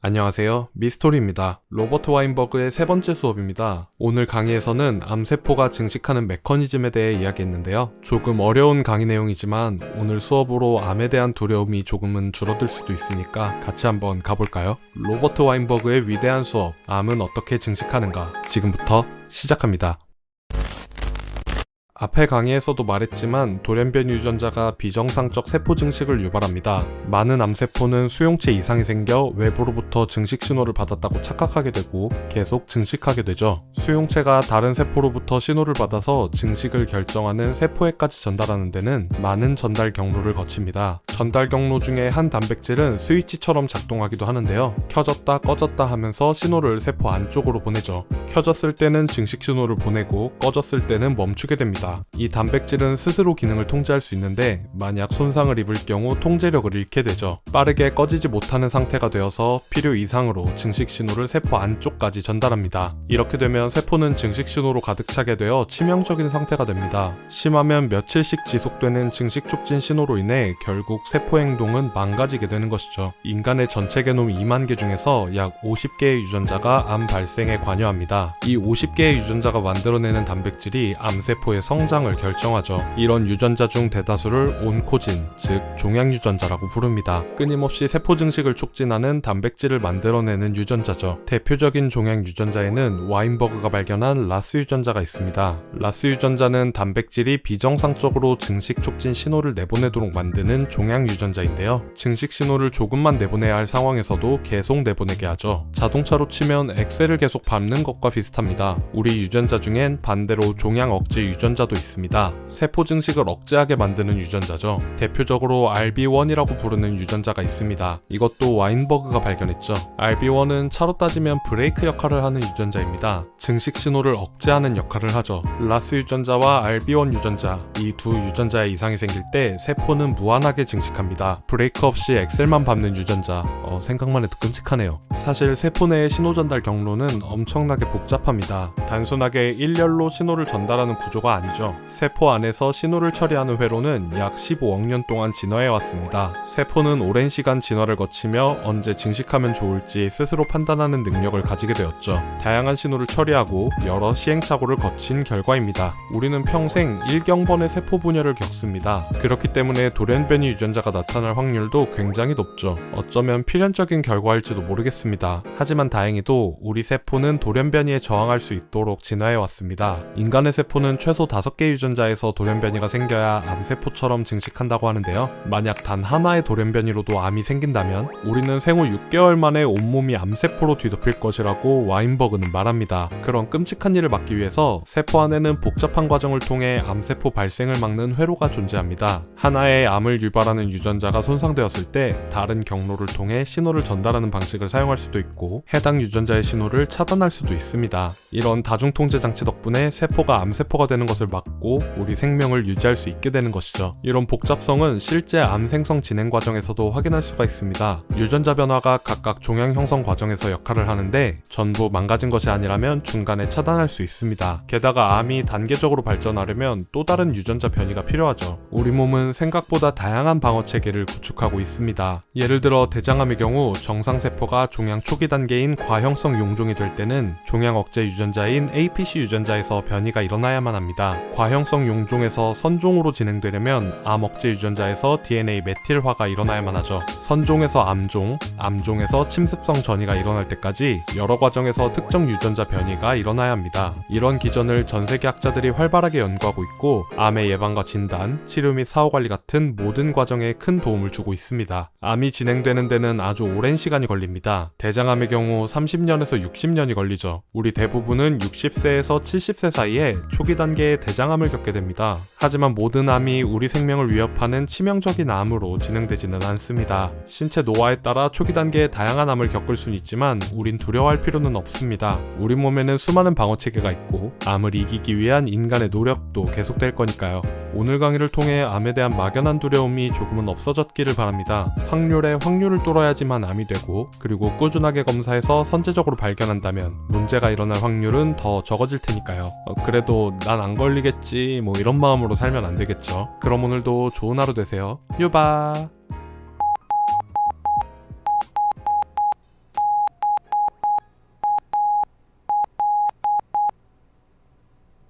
안녕하세요, 미스토리입니다. 로버트 와인버그의 세 번째 수업입니다. 오늘 강의에서는 암세포가 증식하는 메커니즘에 대해 이야기했는데요. 조금 어려운 강의 내용이지만 오늘 수업으로 암에 대한 두려움이 조금은 줄어들 수도 있으니까 같이 한번 가볼까요? 로버트 와인버그의 위대한 수업, 암은 어떻게 증식하는가? 지금부터 시작합니다. 앞의 강의에서도 말했지만 돌연변이 유전자가 비정상적 세포 증식을 유발합니다. 많은 암세포는 수용체 이상이 생겨 외부로부터 증식 신호를 받았다고 착각하게 되고 계속 증식하게 되죠. 수용체가 다른 세포로부터 신호를 받아서 증식을 결정하는 세포에까지 전달하는 데는 많은 전달 경로를 거칩니다. 전달 경로 중에 한 단백질은 스위치처럼 작동하기도 하는데요. 켜졌다 꺼졌다 하면서 신호를 세포 안쪽으로 보내죠. 켜졌을 때는 증식 신호를 보내고 꺼졌을 때는 멈추게 됩니다. 이 단백질은 스스로 기능을 통제할 수 있는데 만약 손상을 입을 경우 통제력을 잃게 되죠. 빠르게 꺼지지 못하는 상태가 되어서 필요 이상으로 증식 신호를 세포 안쪽까지 전달합니다. 이렇게 되면 세포는 증식 신호로 가득 차게 되어 치명적인 상태가 됩니다. 심하면 며칠씩 지속되는 증식 촉진 신호로 인해 결국 세포 행동은 망가지게 되는 것이죠. 인간의 전체 게놈 2만 개 중에서 약 50개의 유전자가 암 발생에 관여합니다. 이 50개의 유전자가 만들어내는 단백질이 암세포의 성장을 결정하죠. 이런 유전자 중 대다수를 온코진, 즉 종양 유전자라고 부릅니다. 끊임없이 세포 증식을 촉진하는 단백질을 만들어내는 유전자죠. 대표적인 종양 유전자에는 와인버그가 발견한 라스 유전자가 있습니다. 라스 유전자는 단백질이 비정상적으로 증식 촉진 신호를 내보내도록 만드는 종양 유전자인데요. 증식 신호를 조금만 내보내야 할 상황에서도 계속 내보내게 하죠. 자동차로 치면 엑셀을 계속 밟는 것과 비슷합니다. 우리 유전자 중엔 반대로 종양 억제 유전자도 있습니다. 세포 증식을 억제하게 만드는 유전자죠. 대표적으로 RB1이라고 부르는 유전자가 있습니다. 이것도 와인버그가 발견했죠. RB1은 차로 따지면 브레이크 역할을 하는 유전자입니다. 증식 신호를 억제하는 역할을 하죠. 라스 유전자와 RB1 유전자, 이 두 유전자에 이상이 생길 때 세포는 무한하게 증식합니다. 브레이크 없이 엑셀만 밟는 유전자, 생각만 해도 끔찍하네요. 사실 세포 내의 신호 전달 경로는 엄청나게 복잡합니다. 단순하게 일렬로 신호를 전달하는 구조가 아니죠. 세포 안에서 신호를 처리하는 회로는 약 15억 년 동안 진화해 왔습니다. 세포는 오랜 시간 진화를 거치며 언제 증식하면 좋을지 스스로 판단하는 능력을 가지게 되었죠. 다양한 신호를 처리하고 여러 시행착오를 거친 결과입니다. 우리는 평생 1경번의 세포 분열을 겪습니다. 그렇기 때문에 돌연변이 유전자가 나타날 확률도 굉장히 높죠. 어쩌면 필연적인 결과일지도 모르겠습니다. 하지만 다행히도 우리 세포는 돌연변이에 저항할 수 있도록 진화해 왔습니다. 인간의 세포는 최소 5개 유전자에서 돌연변이가 생겨야 암세포처럼 증식한다고 하는데요. 만약 단 하나의 돌연변이로도 암이 생긴다면 우리는 생후 6개월 만에 온몸이 암세포로 뒤덮일 것이라고 와인버그는 말합니다. 그런 끔찍한 일을 막기 위해서 세포 안에는 복잡한 과정을 통해 암세포 발생을 막는 회로가 존재합니다. 하나의 암을 유발하는 유전자가 손상되었을 때 다른 경로를 통해 신호를 전달하는 방식을 사용할 수도 있고 해당 유전자의 신호를 차단할 수도 있습니다. 이런 다중통제 장치 덕분에 세포가 암세포가 되는 것을 막고 우리 생명을 유지할 수 있게 되는 것이죠. 이런 복잡성은 실제 암 생성 진행 과정에서도 확인할 수가 있습니다. 유전자 변화가 각각 종양 형성 과정에서 역할을 하는데 전부 망가진 것이 아니라면 중간에 차단할 수 있습니다. 게다가 암이 단계적으로 발전하려면 또 다른 유전자 변이가 필요하죠. 우리 몸은 생각보다 다양한 방어 체계를 구축하고 있습니다. 예를 들어 대장암의 경우 정상세포가 종양 초기 단계인 과형성 용종이 될 때는 종양 억제 유전자인 APC 유전자에서 변이가 일어나야만 합니다. 과형성 용종에서 선종으로 진행되려면 암 억제 유전자에서 DNA 메틸화가 일어나야만 하죠. 선종에서 암종, 암종에서 침습성 전이가 일어날 때까지 여러 과정에서 특정 유전자 변이가 일어나야 합니다. 이런 기전을 전 세계 학자들이 활발하게 연구하고 있고 암의 예방과 진단, 치료 및 사후관리 같은 모든 과정에 큰 도움을 주고 있습니다. 암이 진행되는 데는 아주 오랜 시간이 걸립니다. 대장암의 경우 30년에서 60년이 걸리죠. 우리 대부분은 60세에서 70세 사이에 초기 단계의 대장암을 겪게 됩니다. 하지만 모든 암이 우리 생명을 위협하는 치명적인 암으로 진행되지는 않습니다. 신체 노화에 따라 초기 단계의 다양한 암을 겪을 수는 있지만 우린 두려워할 필요는 없습니다. 우리 몸에는 수많은 방어체계가 있고 암을 이기기 위한 인간의 노력도 계속될 거니까요. 오늘 강의를 통해 암에 대한 막연한 두려움이 조금은 없어졌기를 바랍니다. 확률에 확률을 뚫어야지만 암이 되고 그리고 꾸준하게 검사해서 선제적으로 발견한다면 문제가 일어날 확률은 더 적어질 테니까요. 그래도 난 안 걸리겠지 이런 마음으로 살면 안 되겠죠. 그럼 오늘도 좋은 하루 되세요. 유바.